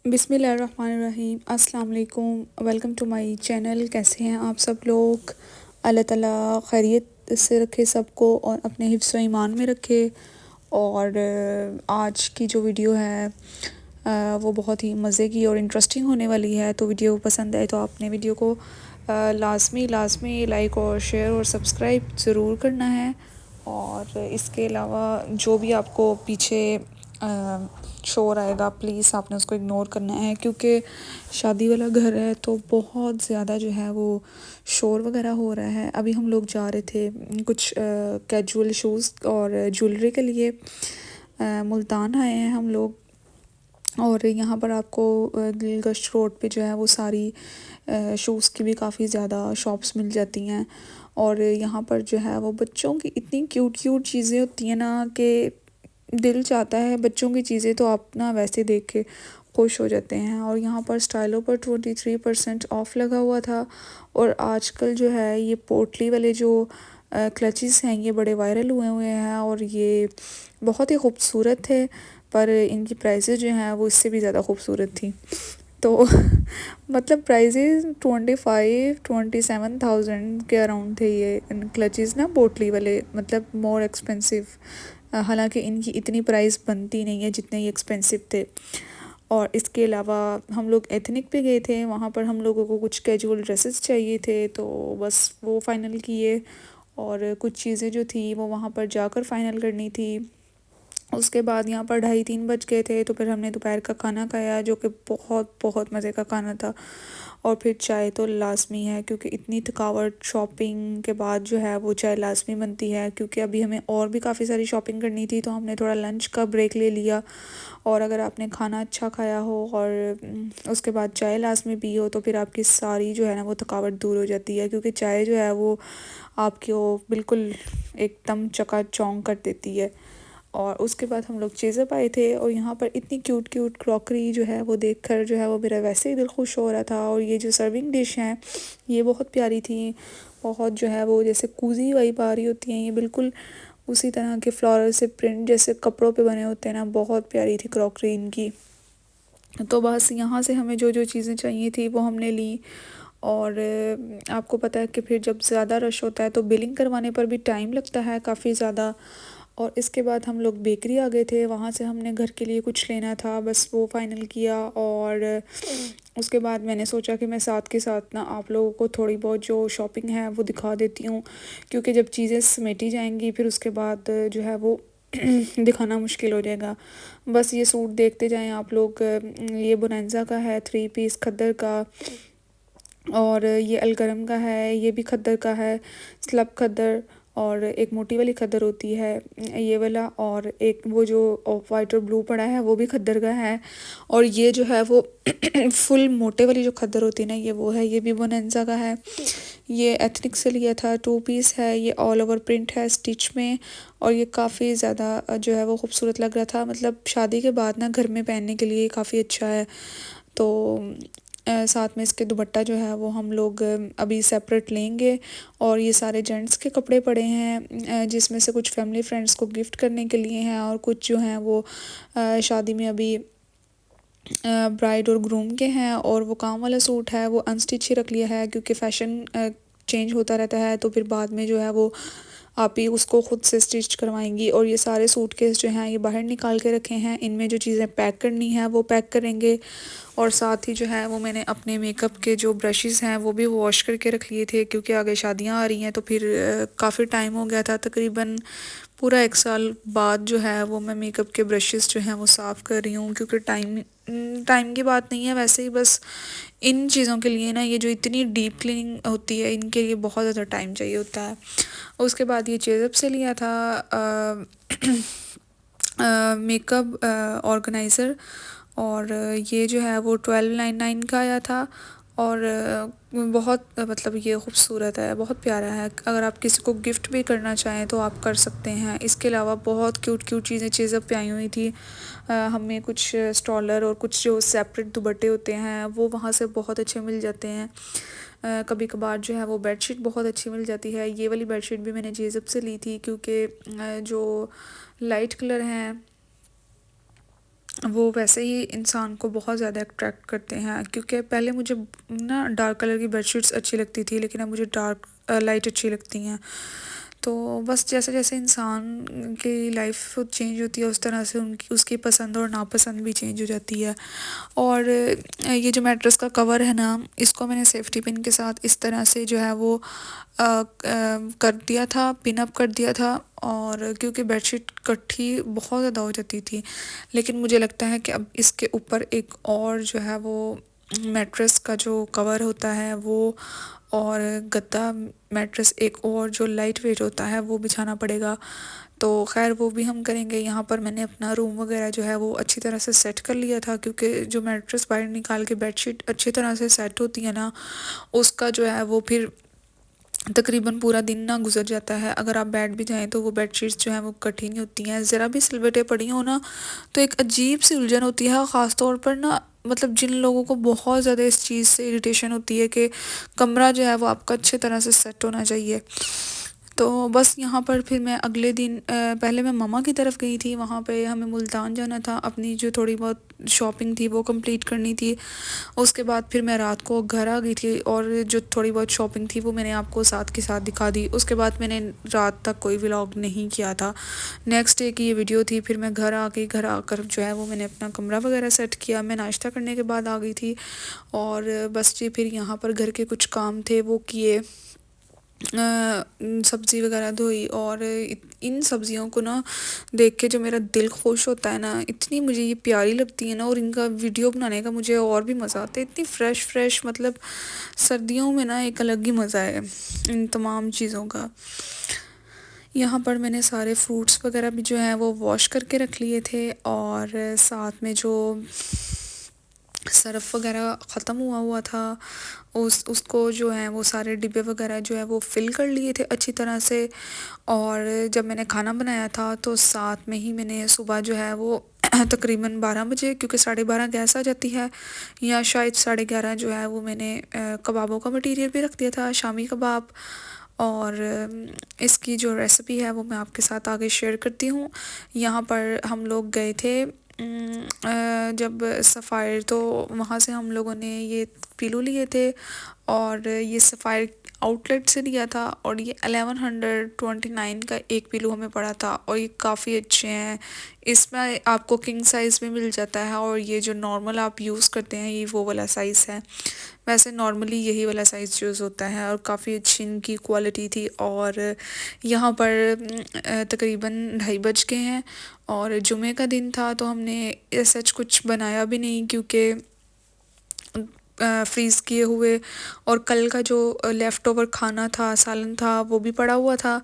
बिस्मिल्लाहिर्रहमानिर्रहीम अस्सलाम वालेकुम। Welcome to my channel. कैसे हैं आप सब लोग? अल्लाह ताला खैरियत से रखे सबको और अपने हिफ्ज़ व ईमान में रखे। और आज की जो वीडियो है वो बहुत ही मज़े की और इंटरेस्टिंग होने वाली है। तो वीडियो पसंद आए तो आपने वीडियो को लाज़मी लाइक और शेयर और सब्सक्राइब ज़रूर करना है। और इसके अलावा जो भी आपको पीछे शोर आएगा प्लीज़ आपने उसको इग्नोर करना है, क्योंकि शादी वाला घर है तो बहुत ज़्यादा जो है वो शोर वगैरह हो रहा है। अभी हम लोग जा रहे थे कुछ कैजुअल शूज़ और ज्वेलरी के लिए मुल्तान आए हैं हम लोग। और यहाँ पर आपको गिलगश्त रोड पे जो है वो सारी शूज़ की भी काफ़ी ज़्यादा शॉप्स मिल जाती हैं। और यहाँ पर जो है वो बच्चों की इतनी क्यूट क्यूट चीज़ें होती हैं ना कि दिल चाहता है बच्चों की चीज़ें तो आप ना वैसे देख के खुश हो जाते हैं। और यहाँ पर स्टाइलों पर 23% ऑफ़ लगा हुआ था। और आजकल जो है ये पोटली वाले जो क्लचेस हैं ये बड़े वायरल हुए हुए हैं और ये बहुत ही खूबसूरत थे, पर इनकी प्राइसेस जो हैं वो इससे भी ज़्यादा खूबसूरत थी। तो मतलब प्राइजेज़ 25-27,000 के अराउंड थे ये क्लचेस ना, पोटली वाले, मतलब मोर एक्सपेंसिव। हालांकि इनकी इतनी प्राइस बनती नहीं है जितने ये एक्सपेंसिव थे। और इसके अलावा हम लोग एथनिक पे गए थे, वहाँ पर हम लोगों को कुछ कैजुअल ड्रेसेस चाहिए थे तो बस वो फ़ाइनल किए। और कुछ चीज़ें जो थी वो वहाँ पर जाकर फ़ाइनल करनी थी। उसके बाद यहाँ पर 2:30-3 बज गए थे तो फिर हमने दोपहर का खाना खाया जो कि बहुत बहुत मज़े का खाना था। और फिर चाय तो लाज़मी है, क्योंकि इतनी थकावट शॉपिंग के बाद जो है वो चाय लाज़मी बनती है। क्योंकि अभी हमें और भी काफ़ी सारी शॉपिंग करनी थी तो हमने थोड़ा लंच का ब्रेक ले लिया। और अगर आपने खाना अच्छा खाया हो और उसके बाद चाय लाज़मी पी हो तो फिर आपकी सारी जो है ना वो थकावट दूर हो जाती है, क्योंकि चाय जो है वो आपको बिल्कुल एकदम चकाचौंध कर देती है। और उसके बाद हम लोग चेज़अप आए थे और यहाँ पर इतनी क्यूट क्यूट क्रॉकरी जो है वो देखकर जो है वो मेरा वैसे ही दिल खुश हो रहा था। और ये जो सर्विंग डिश हैं ये बहुत प्यारी थी, बहुत जो है वो जैसे कूजी वाइब आ रही होती हैं, ये बिल्कुल उसी तरह के फ्लोरल से प्रिंट जैसे कपड़ों पे बने होते हैं ना, बहुत प्यारी थी क्रॉकरी इनकी। तो बस यहाँ से हमें जो जो चीज़ें चाहिए थी वो हमने ली। और आपको पता है कि फिर जब ज़्यादा रश होता है तो बिलिंग करवाने पर भी टाइम लगता है काफ़ी ज़्यादा। और इसके बाद हम लोग बेकरी आ गए थे, वहाँ से हमने घर के लिए कुछ लेना था, बस वो फ़ाइनल किया। और उसके बाद मैंने सोचा कि मैं साथ के साथ ना आप लोगों को थोड़ी बहुत जो शॉपिंग है वो दिखा देती हूँ, क्योंकि जब चीज़ें समेटी जाएंगी फिर उसके बाद जो है वो दिखाना मुश्किल हो जाएगा। बस ये सूट देखते जाएं आप लोग। ये बोनेंजा का है 3 पीस खद्दर का। और ये अलगरम का है, ये भी खद्दर का है, स्लब खद्दर। और एक मोटी वाली खद्दर होती है ये वाला, और एक वो जो ऑफ वाइट और ब्लू पड़ा है वो भी खद्दर का है। और ये जो है वो फुल मोटे वाली जो खद्दर होती है ना ये वो है, ये भी बोनेंजा का है। ये एथनिक से लिया था, 2 पीस है, ये ऑल ओवर प्रिंट है स्टिच में। और ये काफ़ी ज़्यादा जो है वो खूबसूरत लग रहा था, मतलब शादी के बाद ना घर में पहनने के लिए काफ़ी अच्छा है। तो साथ में इसके दुपट्टा जो है वो हम लोग अभी सेपरेट लेंगे। और ये सारे जेंट्स के कपड़े पड़े हैं जिसमें से कुछ फैमिली फ्रेंड्स को गिफ्ट करने के लिए हैं और कुछ जो हैं वो शादी में अभी ब्राइड और ग्रूम के हैं। और वो काम वाला सूट है वो अनस्टिच ही रख लिया है, क्योंकि फ़ैशन चेंज होता रहता है तो फिर बाद में जो है वो आप ही उसको ख़ुद से स्टिच करवाएंगी। और ये सारे सूटकेस जो हैं ये बाहर निकाल के रखे हैं, इनमें जो चीज़ें पैक करनी है वो पैक करेंगे। और साथ ही जो है वो मैंने अपने मेकअप के जो ब्रशेस हैं वो भी वॉश करके रख लिए थे, क्योंकि आगे शादियां आ रही हैं तो फिर काफ़ी टाइम हो गया था, तकरीबन पूरा 1 साल बाद जो है वो मैं मेकअप के ब्रशेस जो हैं वो साफ़ कर रही हूँ। क्योंकि टाइम की बात नहीं है, वैसे ही बस इन चीज़ों के लिए ना, ये जो इतनी डीप क्लीनिंग होती है इनके लिए बहुत ज़्यादा टाइम चाहिए होता है। उसके बाद ये चेज़अप से लिया था मेकअप ऑर्गेनाइज़र। और ये जो है वो 1299 का आया था। और बहुत मतलब ये खूबसूरत है, बहुत प्यारा है, अगर आप किसी को गिफ्ट भी करना चाहें तो आप कर सकते हैं। इसके अलावा बहुत क्यूट क्यूट चीज़ें चेज़अप पे आई हुई थी। हमें कुछ स्टॉलर और कुछ जो सेपरेट दुपट्टे होते हैं वो वहाँ से बहुत अच्छे मिल जाते हैं। कभी कभार जो है वो बेडशीट बहुत अच्छी मिल जाती है। ये वाली बेडशीट भी मैंने जेज़ब से ली थी, क्योंकि जो लाइट कलर हैं वो वैसे ही इंसान को बहुत ज़्यादा अट्रैक्ट करते हैं, क्योंकि पहले मुझे ना डार्क कलर की बेडशीट्स अच्छी लगती थी, लेकिन अब मुझे डार्क लाइट अच्छी लगती हैं। तो बस जैसे जैसे इंसान की लाइफ चेंज होती है, उस तरह से उनकी उसकी पसंद और नापसंद भी चेंज हो जाती है। और ये जो मैट्रेस का कवर है ना, इसको मैंने सेफ्टी पिन के साथ इस तरह से जो है वो कर दिया था, पिन अप कर दिया था। और क्योंकि बेडशीट कट्ठी बहुत ज़्यादा हो जाती थी, लेकिन मुझे लगता है कि अब इसके ऊपर एक और जो है वो मैट्रेस का जो कवर होता है वो, और गद्दा मैट्रेस एक और जो लाइट वेट होता है वो बिछाना पड़ेगा। तो खैर वो भी हम करेंगे। यहाँ पर मैंने अपना रूम वगैरह जो है वो अच्छी तरह से सेट कर लिया था, क्योंकि जो मैट्रेस बाहर निकाल के बेडशीट अच्छी तरह से सेट होती है ना, उसका जो है वो फिर तकरीबन पूरा दिन ना गुजर जाता है। अगर आप बैठ भी जाएं तो वो बेडशीट्स जो हैं वो कठिन होती हैं, ज़रा भी सिलवटें पड़ी हो ना तो एक अजीब सी उलझन होती है, ख़ास तौर पर ना मतलब जिन लोगों को बहुत ज़्यादा इस चीज़ से इरिटेशन होती है कि कमरा जो है वो आपका अच्छी तरह से सेट होना चाहिए। तो बस यहाँ पर फिर मैं अगले दिन पहले मैं ममा की तरफ गई थी, वहाँ पे हमें मुल्तान जाना था, अपनी जो थोड़ी बहुत शॉपिंग थी वो कंप्लीट करनी थी। उसके बाद फिर मैं रात को घर आ गई थी, और जो थोड़ी बहुत शॉपिंग थी वो मैंने आपको साथ के साथ दिखा दी। उसके बाद मैंने रात तक कोई व्लॉग नहीं किया था। नेक्स्ट डे की ये वीडियो थी। फिर मैं घर आ गई, घर आकर जो है वो मैंने अपना कमरा वगैरह सेट किया। मैं नाश्ता करने के बाद आ गई थी, और बस जी फिर यहाँ पर घर के कुछ काम थे वो किए, सब्ज़ी वगैरह धोई। और इन सब्ज़ियों को ना देख के जो मेरा दिल खुश होता है ना, इतनी मुझे ये प्यारी लगती है ना, और इनका वीडियो बनाने का मुझे और भी मज़ा आता है। इतनी फ़्रेश फ़्रेश, मतलब सर्दियों में ना एक अलग ही मज़ा है इन तमाम चीज़ों का। यहाँ पर मैंने सारे फ्रूट्स वगैरह भी जो हैं वो वॉश करके रख लिए थे, और साथ में जो सर्फ़ वगैरह ख़त्म हुआ हुआ था उसको जो है वो सारे डिब्बे वगैरह जो है वो फ़िल कर लिए थे अच्छी तरह से। और जब मैंने खाना बनाया था तो साथ में ही मैंने सुबह जो है वो तकरीबन 12 बजे, क्योंकि 12:30 गैस आ जाती है, या शायद 11:30 जो है वो मैंने कबाबों का मटीरियल भी रख दिया था, शामी कबाब। और इसकी जो रेसिपी है वो मैं आपके साथ आगे शेयर करती हूँ। यहाँ पर हम लोग गए थे जब सफ़ायर, तो वहाँ से हम लोगों ने ये पिलो लिए थे, और ये सफ़ायर आउटलेट से लिया था, और ये 1129 का एक पिलो हमें पड़ा था, और ये काफ़ी अच्छे हैं। इसमें आपको किंग साइज़ भी मिल जाता है, और ये जो नॉर्मल आप यूज़ करते हैं ये वो वाला साइज़ है। वैसे नॉर्मली यही वाला साइज़ यूज़ होता है, और काफ़ी अच्छी इनकी क्वालिटी थी। और यहाँ पर तकरीबन 2:30 बज गए हैं, और जुमे का दिन था, तो हमने सच कुछ बनाया भी नहीं, क्योंकि फ्रीज़ किए हुए और कल का जो लेफ़्ट ओवर खाना था, सालन था, वो भी पड़ा हुआ था।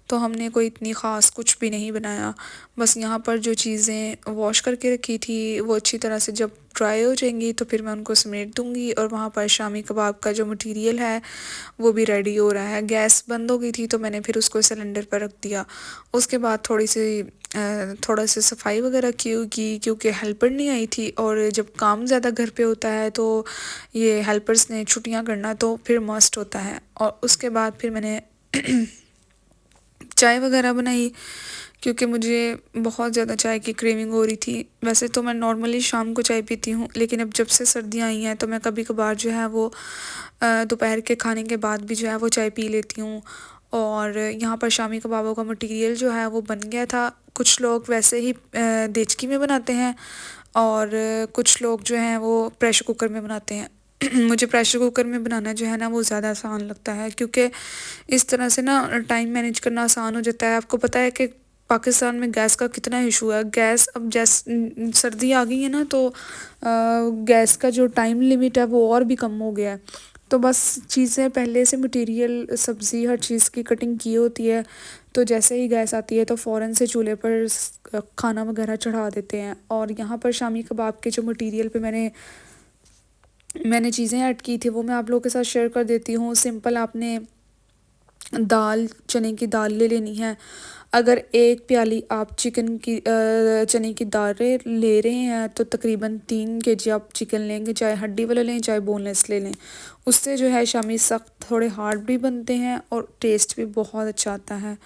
तो हमने कोई इतनी ख़ास कुछ भी नहीं बनाया। बस यहाँ पर जो चीज़ें वॉश करके रखी थी वो अच्छी तरह से जब ड्राई हो जाएंगी तो फिर मैं उनको समेट दूँगी। और वहाँ पर शामी कबाब का जो मटीरियल है वो भी रेडी हो रहा है। गैस बंद हो गई थी तो मैंने फिर उसको सिलेंडर पर रख दिया। उसके बाद थोड़ा सा सफाई वगैरह की, क्योंकि हेल्पर नहीं आई थी, और जब काम ज़्यादा घर पे होता है तो ये हेल्पर्स ने छुट्टियां करना तो फिर मस्ट होता है। और उसके बाद फिर मैंने चाय वगैरह बनाई, क्योंकि मुझे बहुत ज़्यादा चाय की क्रेविंग हो रही थी। वैसे तो मैं नॉर्मली शाम को चाय पीती हूँ, लेकिन अब जब से सर्दियाँ आई हैं तो मैं कभी कभार जो है वो दोपहर के खाने के बाद भी जो है वो चाय पी लेती हूँ। और यहाँ पर शामी कबाबों का मटीरियल जो है वो बन गया था। कुछ लोग वैसे ही देचकी में बनाते हैं, और कुछ लोग जो हैं वो प्रेशर कुकर में बनाते हैं। मुझे प्रेशर कुकर में बनाना जो है ना वो ज़्यादा आसान लगता है, क्योंकि इस तरह से ना टाइम मैनेज करना आसान हो जाता है। आपको पता है कि पाकिस्तान में गैस का कितना इशू है। गैस अब सर्दी आ गई है ना, तो गैस का जो टाइम लिमिट है वो और भी कम हो गया है। तो बस चीज़ें पहले से मटेरियल, सब्ज़ी, हर चीज़ की कटिंग की होती है, तो जैसे ही गैस आती है तो फ़ौरन से चूल्हे पर खाना वगैरह चढ़ा देते हैं। और यहाँ पर शामी कबाब के जो मटेरियल पे मैंने चीज़ें ऐड की थी वो मैं आप लोगों के साथ शेयर कर देती हूँ। सिंपल आपने दाल, चने की दाल ले लेनी है। अगर 1 प्याली आप चने की दालें ले रहे हैं तो तकरीबन 3 केजी आप चिकन लेंगे, चाहे हड्डी वाला लें चाहे बोनलेस ले लें। उससे जो है शामी सख्त थोड़े हार्ड भी बनते हैं और टेस्ट भी बहुत अच्छा आता है।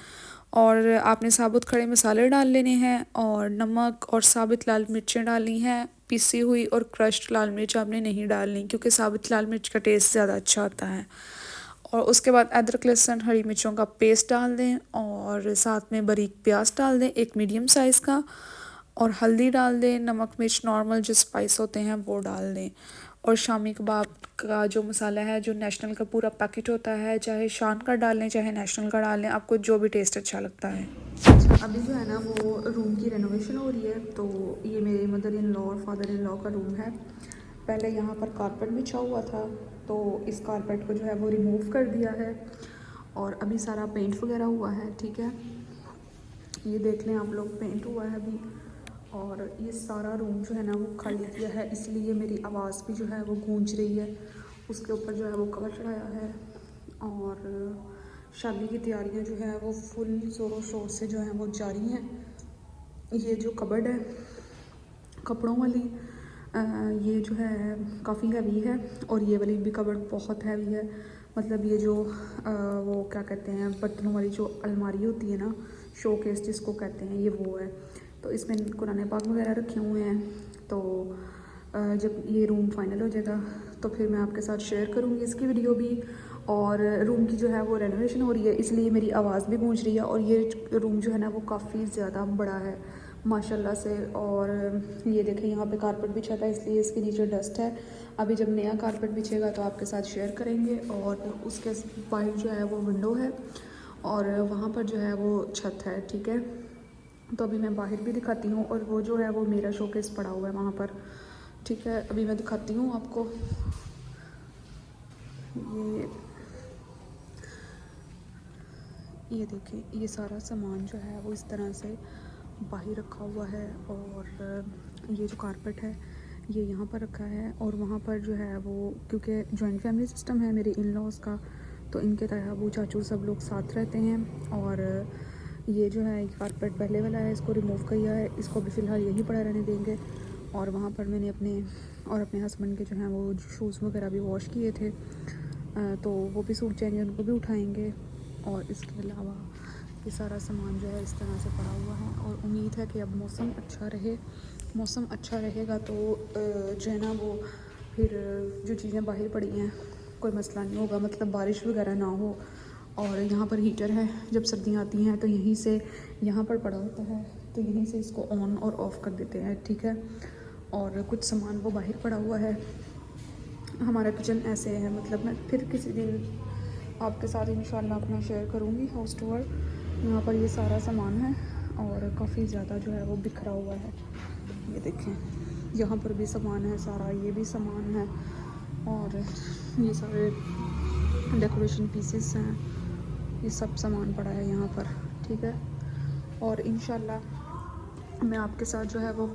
और आपने साबुत खड़े मसाले डाल लेने हैं और नमक और साबुत लाल मिर्चें डालनी हैं पिसी हुई, और क्रश्ड लाल मिर्च आपने नहीं डालनी क्योंकि साबुत लाल मिर्च का टेस्ट ज़्यादा अच्छा आता है। और उसके बाद अदरक लहसुन हरी मिर्चों का पेस्ट डाल दें और साथ में बारीक प्याज डाल दें एक मीडियम साइज़ का, और हल्दी डाल दें, नमक मिर्च नॉर्मल जो स्पाइस होते हैं वो डाल दें। और शामी कबाब का जो मसाला है, जो नेशनल का पूरा पैकेट होता है, चाहे शान का डाल लें चाहे नेशनल का डाल लें, आपको जो भी टेस्ट अच्छा लगता है। अभी जो है ना वो रूम की रेनोवेशन हो रही है, तो ये मेरे मदर इन लॉ और फादर इन लॉ का रूम है। पहले यहाँ पर कारपेट बिछा हुआ था, तो इस कारपेट को जो है वो रिमूव कर दिया है और अभी सारा पेंट वगैरह हुआ है। ठीक है, ये देख लें आप लोग, पेंट हुआ है अभी। और ये सारा रूम जो है ना वो खाली किया है, इसलिए मेरी आवाज़ भी जो है वो गूंज रही है। उसके ऊपर जो है वो कवर चढ़ाया है और शादी की तैयारियां जो है वो फुल ज़ोरों शोर से जो है वो जारी हैं। ये जो कबर्ड है कपड़ों वाली, ये जो है काफ़ी हैवी है, और ये वाली भी कबर्ड बहुत हैवी है। मतलब ये जो वो क्या कहते हैं, बर्तनों वाली जो अलमारी होती है ना, शोकेस जिसको कहते हैं, ये वो है। तो इसमें कुरान पाक वगैरह रखे हुए हैं। तो जब ये रूम फाइनल हो जाएगा तो फिर मैं आपके साथ शेयर करूँगी इसकी वीडियो भी। और रूम की जो है वो रेनोवेशन हो रही है, इसलिए मेरी आवाज़ भी गूंज रही है। और ये रूम जो है ना वो काफ़ी ज़्यादा बड़ा है माशाल्लाह से। और ये देखें यहाँ पे कारपेट बिछा था, इसलिए इसके नीचे डस्ट है। अभी जब नया कारपेट बिछेगा तो आपके साथ शेयर करेंगे। और उसके बाहर जो है वो विंडो है और वहाँ पर जो है वो छत है। ठीक है, तो अभी मैं बाहर भी दिखाती हूँ, और वो जो है वो मेरा शोकेस पड़ा हुआ है वहाँ पर। ठीक है, अभी मैं दिखाती हूँ आपको। ये देखें, ये सारा सामान जो है वो इस तरह से बाहर रखा हुआ है। और ये जो कारपेट है ये यहाँ पर रखा है, और वहाँ पर जो है वो, क्योंकि जॉइंट फैमिली सिस्टम है मेरे इन लॉज़ का, तो इनके तरह वो चाचू सब लोग साथ रहते हैं। और ये जो है कारपेट पहले वाला है, इसको रिमूव किया है, इसको भी फ़िलहाल यहीं पड़ा रहने देंगे। और वहाँ पर मैंने अपने हस्बैंड के जो हैं वो शूज़ वगैरह भी वॉश किए थे, तो वो भी सूख जाएंगे, उनको भी उठाएंगे। और इसके अलावा ये सारा सामान जो है इस तरह से पड़ा हुआ है। और उम्मीद है कि अब मौसम अच्छा रहे, मौसम अच्छा रहेगा तो जो है ना वो फिर जो चीज़ें बाहर पड़ी हैं कोई मसला नहीं होगा, मतलब बारिश वगैरह ना हो। और यहाँ पर हीटर है, जब सर्दियाँ आती हैं तो यहीं से, यहाँ पर पड़ा होता है तो यहीं से इसको ऑन और ऑफ़ कर देते हैं। ठीक है, और कुछ सामान वो बाहर पड़ा हुआ है। हमारा किचन ऐसे है, मतलब मैं फिर किसी दिन आपके साथ इंशाल्लाह अपना शेयर करूँगी हाउस टूर। यहाँ पर ये सारा सामान है और काफ़ी ज़्यादा जो है वो बिखरा हुआ है। ये देखें, यहाँ पर भी सामान है सारा, ये भी सामान है, और ये सारे डेकोरेशन पीसेस हैं, ये सब सामान पड़ा है यहाँ पर। ठीक है, और इंशाल्लाह मैं आपके साथ जो है वो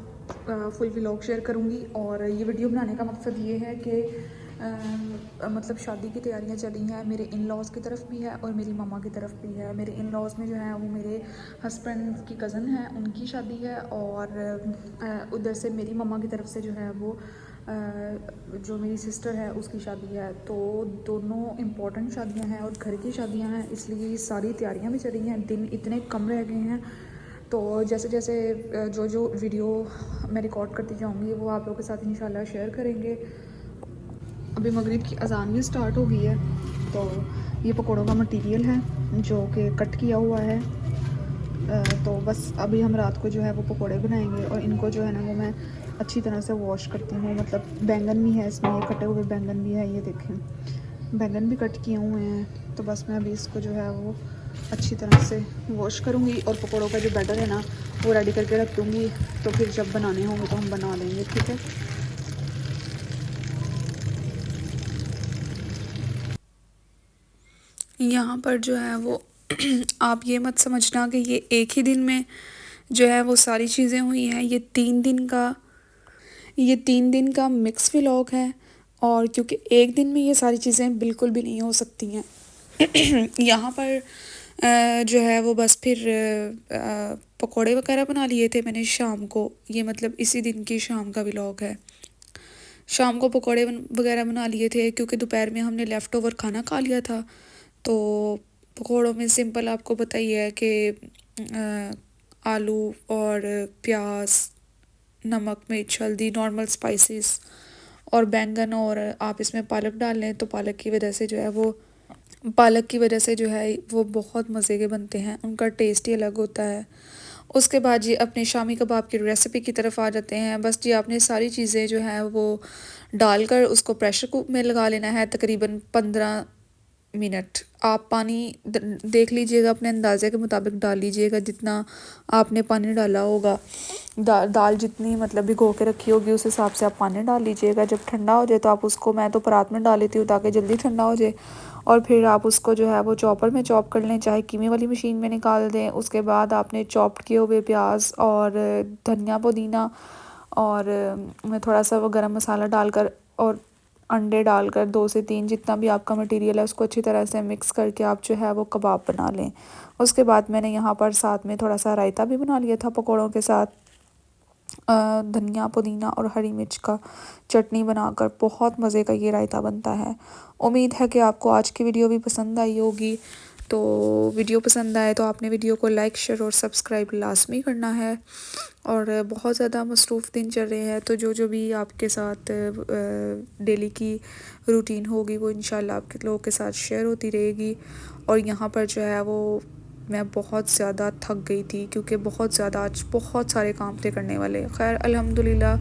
फुल व्लॉग शेयर करूँगी। और ये वीडियो बनाने का मकसद ये है कि मतलब शादी की तैयारियां चली हैं, मेरे इन लॉज़ की तरफ भी है और मेरी मम्मा की तरफ भी है। मेरे इन लॉज़ में जो है वो मेरे हस्बैंड की कज़न है, उनकी शादी है, और उधर से मेरी मम्मा की तरफ से जो है वो जो मेरी सिस्टर है उसकी शादी है। तो दोनों इम्पॉर्टेंट शादियां हैं और घर की शादियां हैं, इसलिए ये सारी तैयारियां भी चली हैं। दिन इतने कम रह गए हैं, तो जैसे जैसे जो जो वीडियो मैं रिकॉर्ड करती जाऊँगी वो आप लोगों के साथ इंशाल्लाह शेयर करेंगे। अभी मगरिब की अजान भी स्टार्ट हो गई है। तो ये पकौड़ों का मटेरियल है जो कि कट किया हुआ है। तो बस अभी हम रात को जो है वो पकौड़े बनाएंगे, और इनको जो है ना वो मैं अच्छी तरह से वॉश करती हूँ। मतलब बैंगन भी है इसमें, ये कटे हुए बैंगन भी है, ये देखें बैंगन भी कट किए हुए हैं। तो बस मैं अभी इसको जो है वो अच्छी तरह से वॉश करूँगी, और पकौड़ों का जो बैटर है ना वो रेडी करके रख दूँगी, तो फिर जब बनाने होंगे तो हम बना लेंगे। ठीक है, यहाँ पर जो है वो आप ये मत समझना कि ये एक ही दिन में जो है वो सारी चीज़ें हुई हैं। ये 3 दिन का मिक्स व्लॉग है, और क्योंकि एक दिन में ये सारी चीज़ें बिल्कुल भी नहीं हो सकती हैं। यहाँ पर जो है वो बस फिर पकोड़े वगैरह बना लिए थे मैंने शाम को। ये मतलब इसी दिन की शाम का व्लॉग है। शाम को वगैरह बना लिए थे क्योंकि दोपहर में हमने लेफ़्ट ओवर खाना खा लिया था, तो पकौड़ों में सिंपल आपको पता ही है कि आलू और प्याज, नमक, मिर्च, हल्दी, नॉर्मल स्पाइसेस और बैंगन, और आप इसमें पालक डाल लें तो पालक की वजह से जो है वो बहुत मज़े के बनते हैं, उनका टेस्ट ही अलग होता है। उसके बाद जी अपने शामी कबाब की रेसिपी की तरफ आ जाते हैं। बस जी आपने सारी चीज़ें जो हैं वो डालकर उसको प्रेशर कुक में लगा लेना है तकरीबन 15 मिनट। आप पानी देख लीजिएगा, अपने अंदाजे के मुताबिक डाल लीजिएगा जितना आपने पानी डाला होगा। दाल जितनी मतलब भिगो के रखी होगी उस हिसाब से आप पानी डाल लीजिएगा। जब ठंडा हो जाए तो आप उसको, मैं तो परात में डाल लेती हूँ ताकि जल्दी ठंडा हो जाए, और फिर आप उसको जो है वो चॉपर में चॉप कर लें, चाहे कीमे वाली मशीन में निकाल दें। उसके बाद आपने चॉप्ड किए हुए प्याज और धनिया पुदीना और थोड़ा सा वो गरम मसाला डालकर और अंडे डालकर 2 से 3 जितना भी आपका मटेरियल है उसको अच्छी तरह से मिक्स करके आप जो है वो कबाब बना लें। उसके बाद मैंने यहाँ पर साथ में थोड़ा सा रायता भी बना लिया था पकौड़ों के साथ, धनिया पुदीना और हरी मिर्च का चटनी बनाकर। बहुत मज़े का ये रायता बनता है। उम्मीद है कि आपको आज की वीडियो भी पसंद आई होगी। तो वीडियो पसंद आए तो आपने वीडियो को लाइक, शेयर और सब्सक्राइब लाजमी करना है। और बहुत ज़्यादा मसरूफ़ दिन चल रहे हैं तो जो जो भी आपके साथ डेली की रूटीन होगी वो इंशाल्लाह आपके लोगों के साथ शेयर होती रहेगी। और यहाँ पर जो है वो मैं बहुत ज़्यादा थक गई थी क्योंकि बहुत ज़्यादा आज बहुत सारे काम थे करने वाले। खैर अल्हम्दुलिल्लाह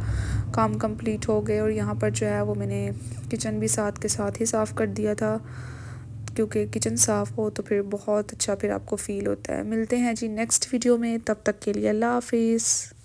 काम कंप्लीट हो गए। और यहाँ पर जो है वो मैंने किचन भी साथ के साथ ही साफ़ कर दिया था, क्योंकि किचन साफ़ हो तो फिर बहुत अच्छा फिर आपको फ़ील होता है। मिलते हैं जी नेक्स्ट वीडियो में, तब तक के लिए अल्लाह हाफिज़।